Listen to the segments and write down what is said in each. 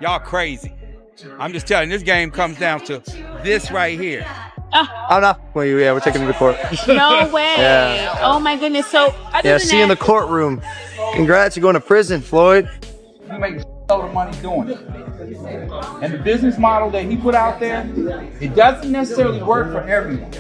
Y'all crazy. I'm just telling you, this game comes down to this right here. I'm not. Well, yeah, we're taking him to court. No way. Yeah. Oh my goodness. So other Yeah, than see you in the that, courtroom. Congrats, you're going to prison, Floyd. You make a load of money doing it. And the business model that he put out there, it doesn't necessarily work for everyone.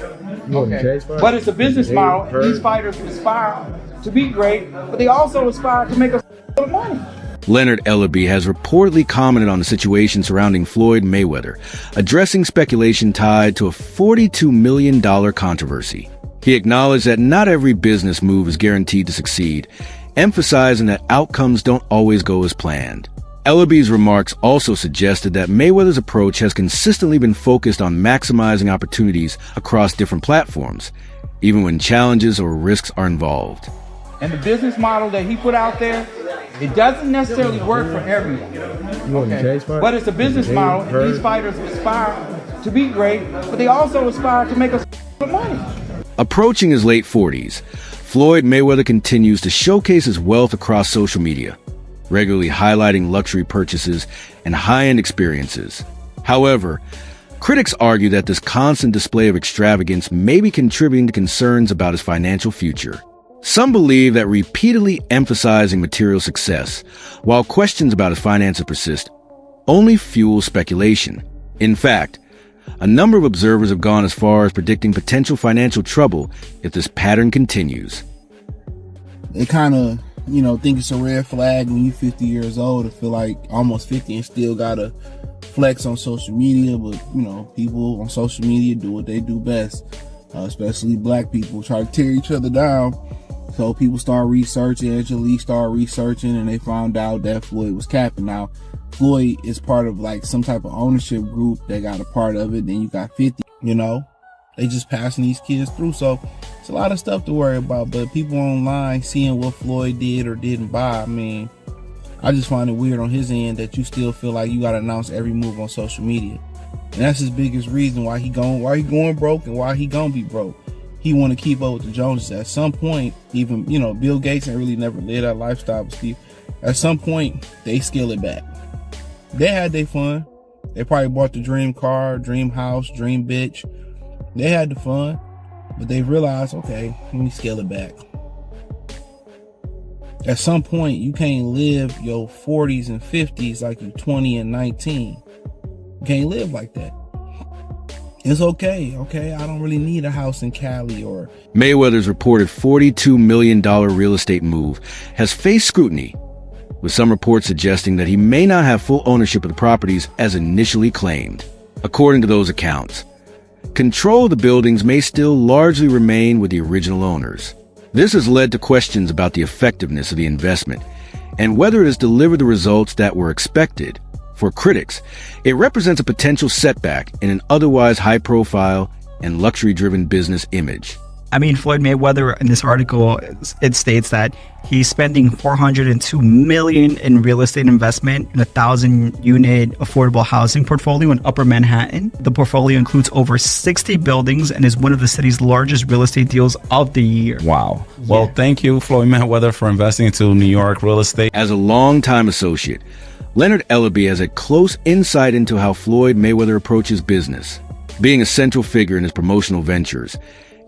Okay. But it's a business model, and these fighters aspire to be great, but they also aspire to make a load of money. Leonard Ellerbe has reportedly commented on the situation surrounding Floyd Mayweather, addressing speculation tied to a $42 million controversy. He acknowledged that not every business move is guaranteed to succeed, emphasizing that outcomes don't always go as planned. Ellerbe's remarks also suggested that Mayweather's approach has consistently been focused on maximizing opportunities across different platforms, even when challenges or risks are involved. And the business model that he put out there, it doesn't necessarily work for everyone. Okay. But it's a business model, and these fighters aspire to be great, but they also aspire to make a load of money. Approaching his late 40s, Floyd Mayweather continues to showcase his wealth across social media, regularly highlighting luxury purchases and high-end experiences. However, critics argue that this constant display of extravagance may be contributing to concerns about his financial future. Some believe that repeatedly emphasizing material success, while questions about his finances persist, only fuel speculation. In fact, a number of observers have gone as far as predicting potential financial trouble if this pattern continues. They kind of, think it's a red flag when you're 50 years old to feel like almost 50 and still gotta flex on social media. But, people on social media do what they do best, especially black people, try to tear each other down. So people start researching, Angela started researching, and they found out that Floyd was capping. Now, Floyd is part of like some type of ownership group that got a part of it. Then you got 50, they just passing these kids through. So it's a lot of stuff to worry about. But people online seeing what Floyd did or didn't buy, I just find it weird on his end that you still feel like you got to announce every move on social media. And that's his biggest reason why he going broke and why he gonna be broke. He want to keep up with the Joneses. At some point, even, Bill Gates ain't really never lived that lifestyle with Steve. At some point, they scale it back. They had their fun. They probably bought the dream car, dream house, dream bitch. They had the fun, but they realized, okay, let me scale it back. At some point, you can't live your 40s and 50s like you're 20 and 19. You can't live like that. It's okay. I don't really need a house in Cali or... Mayweather's reported $42 million real estate move has faced scrutiny, with some reports suggesting that he may not have full ownership of the properties as initially claimed. According to those accounts, control of the buildings may still largely remain with the original owners. This has led to questions about the effectiveness of the investment and whether it has delivered the results that were expected. For critics, it represents a potential setback in an otherwise high-profile and luxury-driven business image. Floyd Mayweather, in this article, it states that he's spending $402 million in real estate investment in a 1,000-unit affordable housing portfolio in Upper Manhattan. The portfolio includes over 60 buildings and is one of the city's largest real estate deals of the year. Wow. Well, thank you, Floyd Mayweather, for investing into New York real estate. As a longtime associate, Leonard Ellerbe has a close insight into how Floyd Mayweather approaches business. Being a central figure in his promotional ventures,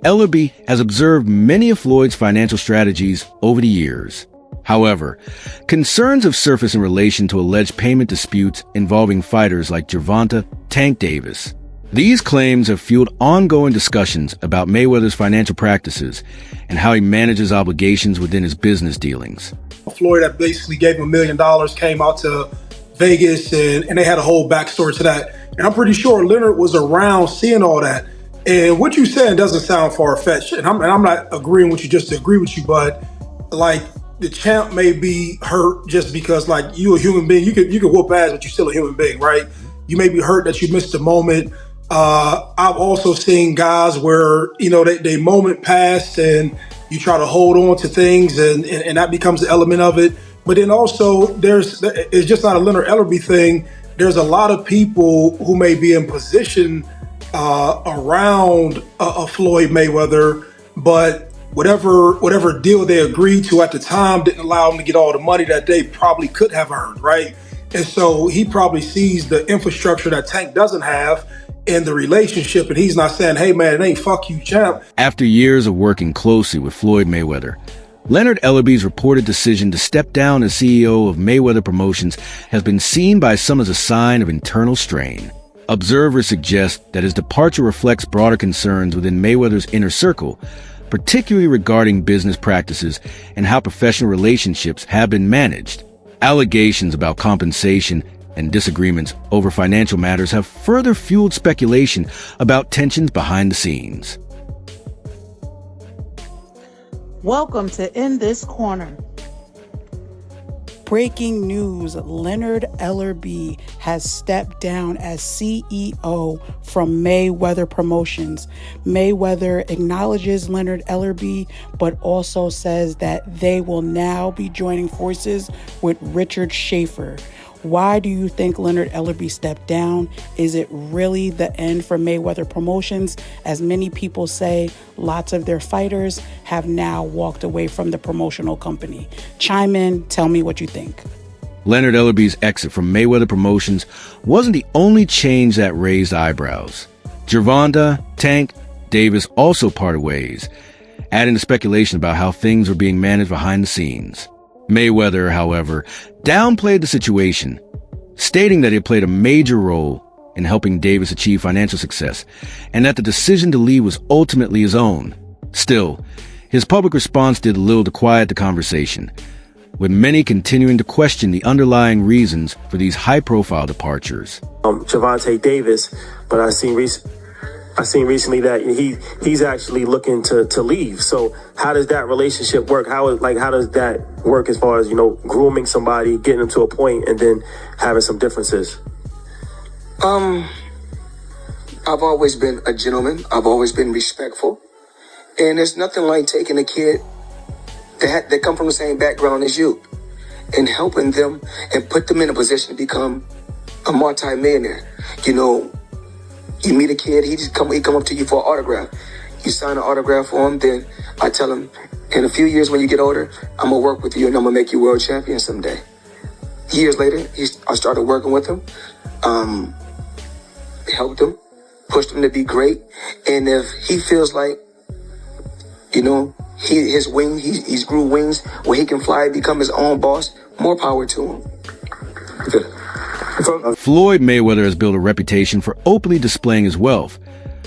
Ellerbe has observed many of Floyd's financial strategies over the years. However, concerns have surfaced in relation to alleged payment disputes involving fighters like Gervonta Tank Davis. These claims have fueled ongoing discussions about Mayweather's financial practices and how he manages obligations within his business dealings. Floyd that basically gave him $1 million came out to Vegas and they had a whole backstory to that. And I'm pretty sure Leonard was around seeing all that. And what you're saying doesn't sound far-fetched. And I'm not agreeing with you just to agree with you, but like the champ may be hurt just because like you a human being, you could whoop ass, but you're still a human being, right? You may be hurt that you missed a moment. I've also seen guys where, they moment passed and you try to hold on to things and that becomes the element of it. But then also it's just not a Leonard Ellerbe thing. There's a lot of people who may be in position around a Floyd Mayweather, but whatever deal they agreed to at the time didn't allow them to get all the money that they probably could have earned, right? And so he probably sees the infrastructure that Tank doesn't have in the relationship, and he's not saying, hey man, it ain't fuck you, champ. After years of working closely with Floyd Mayweather, Leonard Ellerbe's reported decision to step down as CEO of Mayweather Promotions has been seen by some as a sign of internal strain. Observers suggest that his departure reflects broader concerns within Mayweather's inner circle, particularly regarding business practices and how professional relationships have been managed. Allegations about compensation and disagreements over financial matters have further fueled speculation about tensions behind the scenes. Welcome to In This Corner. Breaking news, Leonard Ellerbe has stepped down as CEO from Mayweather Promotions. Mayweather acknowledges Leonard Ellerbe, but also says that they will now be joining forces with Richard Schaefer. Why do you think Leonard Ellerbe stepped down? Is it really the end for Mayweather Promotions? As many people say, lots of their fighters have now walked away from the promotional company. Chime in, tell me what you think. Leonard Ellerbe's exit from Mayweather Promotions wasn't the only change that raised eyebrows. Gervonta, Tank, Davis also parted ways, adding to speculation about how things were being managed behind the scenes. Mayweather, however, downplayed the situation, stating that it played a major role in helping Davis achieve financial success, and that the decision to leave was ultimately his own. Still, his public response did little to quiet the conversation, with many continuing to question the underlying reasons for these high-profile departures. Gervonta Davis, but I seen recently that he's actually looking to leave. So how does that relationship work? How does that work as far as, grooming somebody, getting them to a point, and then having some differences? I've always been a gentleman. I've always been respectful, and there's nothing like taking a kid that come from the same background as you and helping them and put them in a position to become a multi-millionaire. You meet a kid, he come up to you for an autograph. You sign an autograph for him, then I tell him, in a few years when you get older, I'm gonna work with you and I'm gonna make you world champion someday. Years later, I started working with him, helped him, pushed him to be great. And if he feels like, he's grew wings where he can fly, become his own boss, more power to him. Floyd Mayweather has built a reputation for openly displaying his wealth,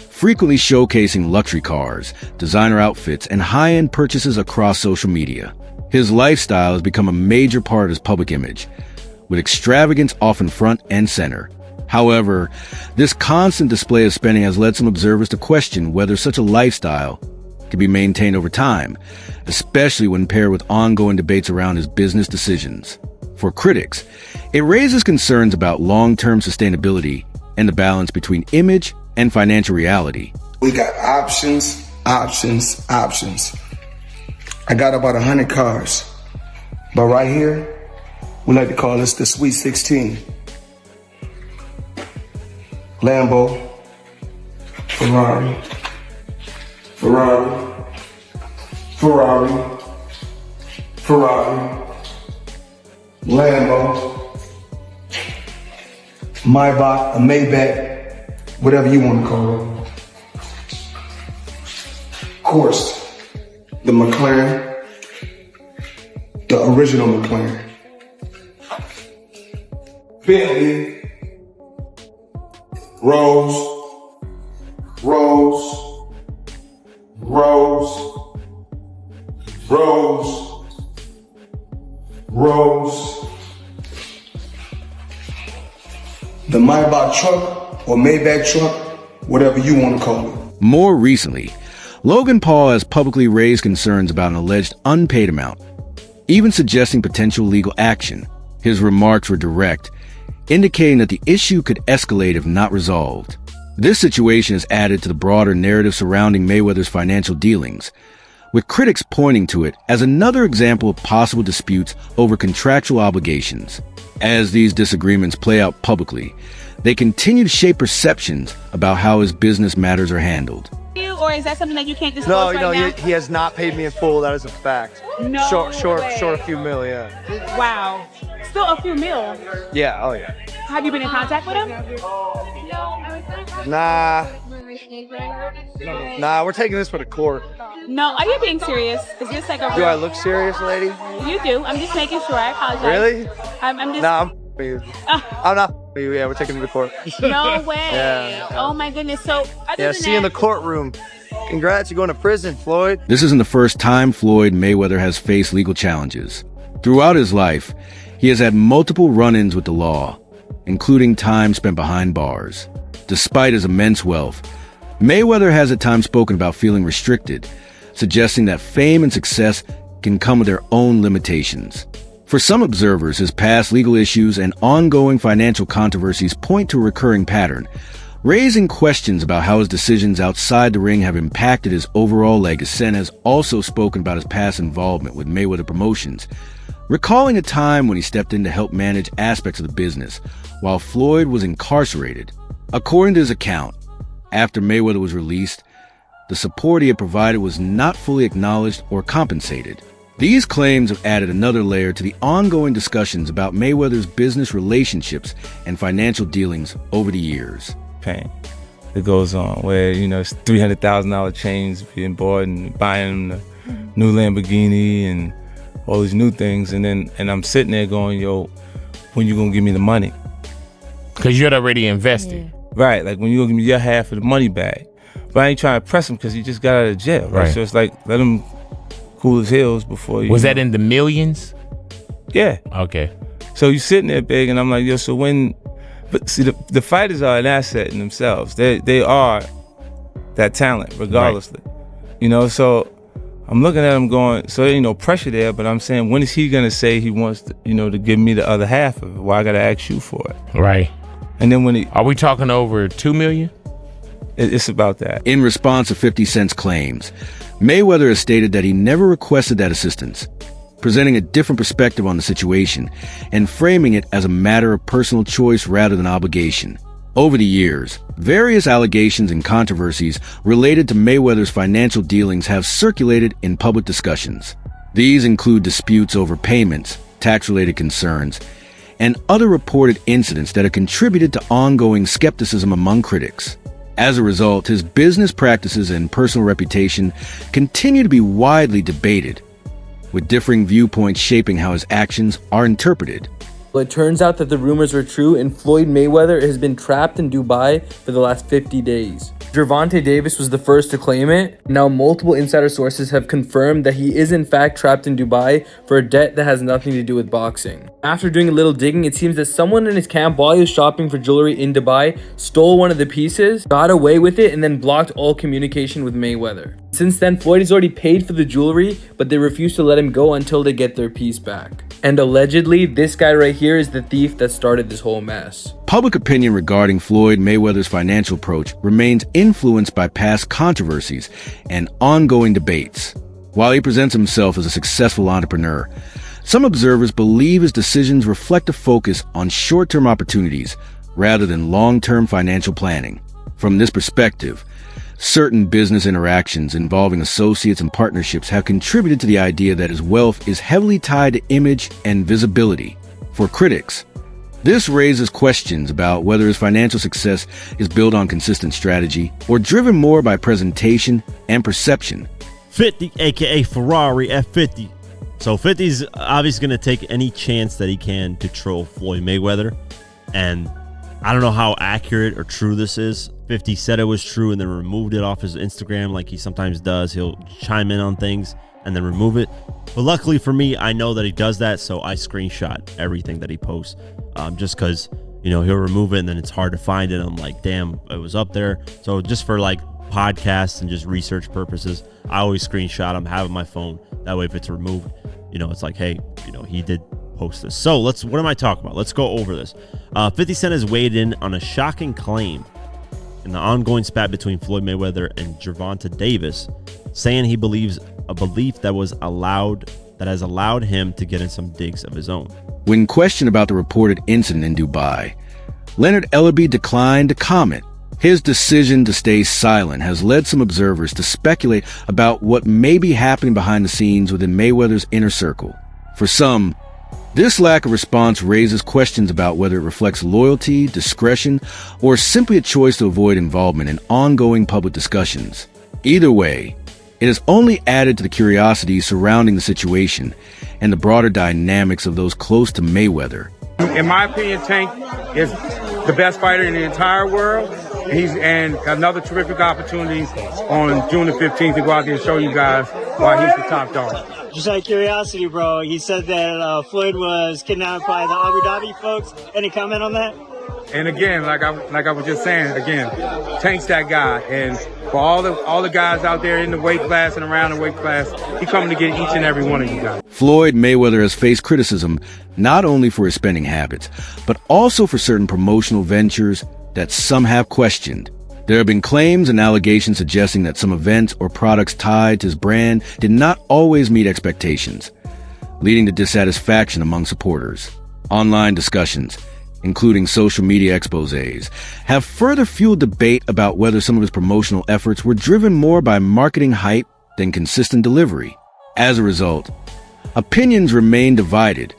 frequently showcasing luxury cars, designer outfits, and high-end purchases across social media. His lifestyle has become a major part of his public image, with extravagance often front and center. However, this constant display of spending has led some observers to question whether such a lifestyle can be maintained over time, especially when paired with ongoing debates around his business decisions. For critics, it raises concerns about long-term sustainability and the balance between image and financial reality. We got options. I got about 100 cars, but right here, we like to call this the Sweet 16. Lambo, Ferrari, Lambo, Maybach, a Maybach, whatever you want to call it. Of course, the McLaren, the original McLaren. Bentley, Rolls, the Maybach truck or Maybach truck, whatever you want to call it. More recently, Logan Paul has publicly raised concerns about an alleged unpaid amount, even suggesting potential legal action. His remarks were direct, indicating that the issue could escalate if not resolved. This situation has added to the broader narrative surrounding Mayweather's financial dealings, with critics pointing to it as another example of possible disputes over contractual obligations. As these disagreements play out publicly, they continue to shape perceptions about how his business matters are handled. or is that something that you can't No, disclose no, right now? he has not paid me in full. That is a fact. No Short way. a few mil, yeah. Wow. Still a few mil. Yeah, oh yeah. Have you been in contact with him? Nah, we're taking this for the court. No, are you being serious? Is this like a Do I look serious, lady? You do. I'm just making sure. I apologize. Really? I'm just. Nah, with you. I'm not with you. Yeah, we're taking it to the court. No way. Yeah. Oh my goodness. So, other Yeah, than see you in the courtroom. Congrats, you're going to prison, Floyd. This isn't the first time Floyd Mayweather has faced legal challenges. Throughout his life, he has had multiple run-ins with the law, including time spent behind bars. Despite his immense wealth, Mayweather has at times spoken about feeling restricted, suggesting that fame and success can come with their own limitations. For some observers, his past legal issues and ongoing financial controversies point to a recurring pattern, raising questions about how his decisions outside the ring have impacted his overall legacy. Sen has also spoken about his past involvement with Mayweather Promotions, recalling a time when he stepped in to help manage aspects of the business while Floyd was incarcerated. According to his account, after Mayweather was released, the support he had provided was not fully acknowledged or compensated. These claims have added another layer to the ongoing discussions about Mayweather's business relationships and financial dealings over the years. Pain that goes on where, you know, it's $300,000 chains being bought and buying the new Lamborghini and all these new things. And I'm sitting there going, yo, when you gonna give me the money? Because you had already invested. Yeah. Right, like when you gonna give me your half of the money back. But I ain't trying to press him because he just got out of jail, right? So it's like, let him cool his heels before you. Was that in the millions? Yeah. Okay. So you sitting there big and I'm like, yo, so when, but see, the fighters are an asset in themselves. They are that talent, regardlessly. Right. You know, so I'm looking at him going, so there ain't no pressure there, but I'm saying, when is he gonna say he wants to, you know, to give me the other half of it? Why I gotta ask you for it? Right. And then when he... Are we talking over $2 million? It's about that. In response to 50 Cent's claims, Mayweather has stated that he never requested that assistance, presenting a different perspective on the situation and framing it as a matter of personal choice rather than obligation. Over the years, various allegations and controversies related to Mayweather's financial dealings have circulated in public discussions. These include disputes over payments, tax-related concerns, and other reported incidents that have contributed to ongoing skepticism among critics. As a result, his business practices and personal reputation continue to be widely debated, with differing viewpoints shaping how his actions are interpreted. Well, it turns out that the rumors were true, and Floyd Mayweather has been trapped in Dubai for the last 50 days. Gervonta Davis was the first to claim it. Now multiple insider sources have confirmed that he is in fact trapped in Dubai for a debt that has nothing to do with boxing. After doing a little digging, it seems that someone in his camp, while he was shopping for jewelry in Dubai, stole one of the pieces, got away with it, and then blocked all communication with Mayweather. Since then, Floyd has already paid for the jewelry, but they refuse to let him go until they get their piece back. And allegedly, this guy right here is the thief that started this whole mess. Public opinion regarding Floyd Mayweather's financial approach remains influenced by past controversies and ongoing debates. While he presents himself as a successful entrepreneur, some observers believe his decisions reflect a focus on short-term opportunities rather than long-term financial planning. From this perspective, certain business interactions involving associates and partnerships have contributed to the idea that his wealth is heavily tied to image and visibility. For critics, this raises questions about whether his financial success is built on consistent strategy or driven more by presentation and perception. 50, aka Ferrari F50. So 50's obviously going to take any chance that he can to troll Floyd Mayweather. And I don't know how accurate or true this is. 50 said it was true and then removed it off his Instagram like he sometimes does. He'll chime in on things and then remove it. But luckily for me, I know that he does that, so I screenshot everything that he posts. Just because, you know, he'll remove it and then it's hard to find it. I'm like, damn, it was up there. So just for like podcasts and just research purposes, I always screenshot them, have it on my phone. That way if it's removed, you know, it's like, hey, you know, he did post this. So what am I talking about? Let's go over this. 50 Cent has weighed in on a shocking claim in the ongoing spat between Floyd Mayweather and Gervonta Davis, saying he believes a belief that has allowed him to get in some digs of his own. When questioned about the reported incident in Dubai, Leonard Ellerbe declined to comment, His decision to stay silent has led some observers to speculate about what may be happening behind the scenes within Mayweather's inner circle. For some, this lack of response raises questions about whether it reflects loyalty, discretion, or simply a choice to avoid involvement in ongoing public discussions. Either way, it has only added to the curiosity surrounding the situation and the broader dynamics of those close to Mayweather. In my opinion, Tank is the best fighter in the entire world. And another terrific opportunity on June the 15th to go out there and show you guys why he's the top dog. Just out of curiosity, bro, he said that Floyd was kidnapped by the Abu Dhabi folks. Any comment on that? And again, like I was just saying, again, Tank's that guy. And for all the guys out there in the weight class and around the weight class, he coming to get each and every one of you guys. Floyd Mayweather has faced criticism not only for his spending habits, but also for certain promotional ventures that some have questioned. There have been claims and allegations suggesting that some events or products tied to his brand did not always meet expectations, leading to dissatisfaction among supporters. Online discussions, including social media exposés, have further fueled debate about whether some of his promotional efforts were driven more by marketing hype than consistent delivery. As a result, opinions remain divided,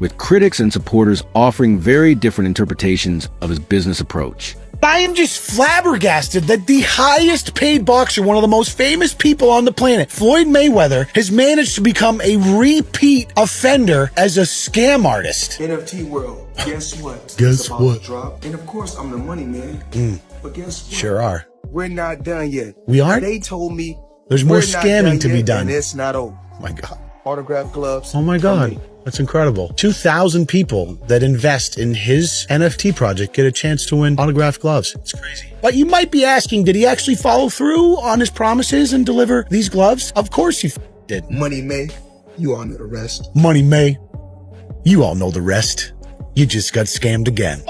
with critics and supporters offering very different interpretations of his business approach. I am just flabbergasted that the highest paid boxer, one of the most famous people on the planet, Floyd Mayweather, has managed to become a repeat offender as a scam artist. NFT world, guess what? Guess what? Drop. And of course, I'm the money man. But guess what? Sure are. We're not done yet. We aren't? They told me there's more we're not scamming done to be yet, done. And it's not over. Oh my God. Autograph gloves. Oh my God. That's incredible. 2,000 people that invest in his NFT project get a chance to win autographed gloves. It's crazy. But you might be asking, did he actually follow through on his promises and deliver these gloves? Of course he did. Money May, you all know the rest. Money May, you all know the rest. You just got scammed again.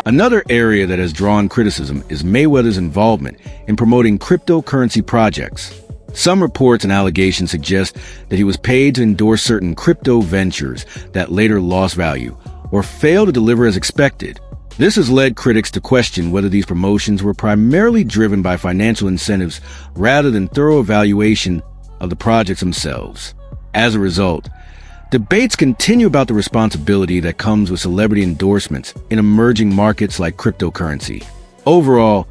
Another area that has drawn criticism is Mayweather's involvement in promoting cryptocurrency projects. Some reports and allegations suggest that he was paid to endorse certain crypto ventures that later lost value or failed to deliver as expected. This has led critics to question whether these promotions were primarily driven by financial incentives rather than thorough evaluation of the projects themselves. As a result, debates continue about the responsibility that comes with celebrity endorsements in emerging markets like cryptocurrency. Overall,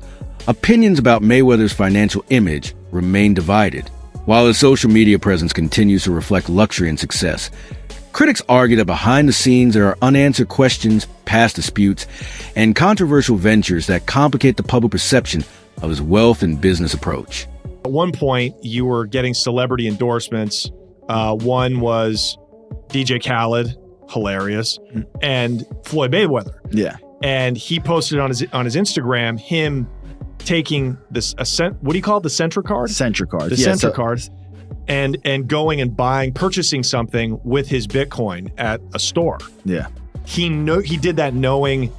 opinions about Mayweather's financial image remain divided. While his social media presence continues to reflect luxury and success, critics argue that behind the scenes there are unanswered questions, past disputes, and controversial ventures that complicate the public perception of his wealth and business approach. At one point, you were getting celebrity endorsements. One was DJ Khaled, hilarious, and Floyd Mayweather. Yeah. And he posted on his Instagram him taking this what do you call it? The Centra card? Centra card. The Centra cards. And going and purchasing something with his Bitcoin at a store. Yeah. He did that knowing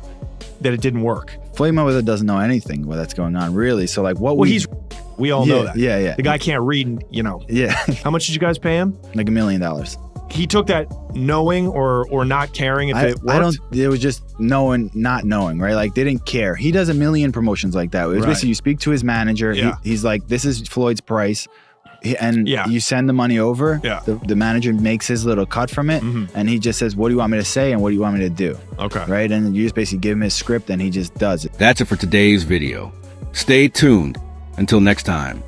that it didn't work. Floyd Mayweather doesn't know anything that's going on, really. So like what we all know that. Yeah, yeah. The guy can't read, Yeah. How much did you guys pay him? Like $1 million. He took that knowing or not caring if it worked? It was just not knowing, right? Like they didn't care. He does a million promotions like that. It was basically you speak to his manager. Yeah. He's like, this is Floyd's price. You send the money over. Yeah. The manager makes his little cut from it. And he just says, what do you want me to say? And what do you want me to do? Okay. Right. And you just basically give him his script and he just does it. That's it for today's video. Stay tuned. Until next time.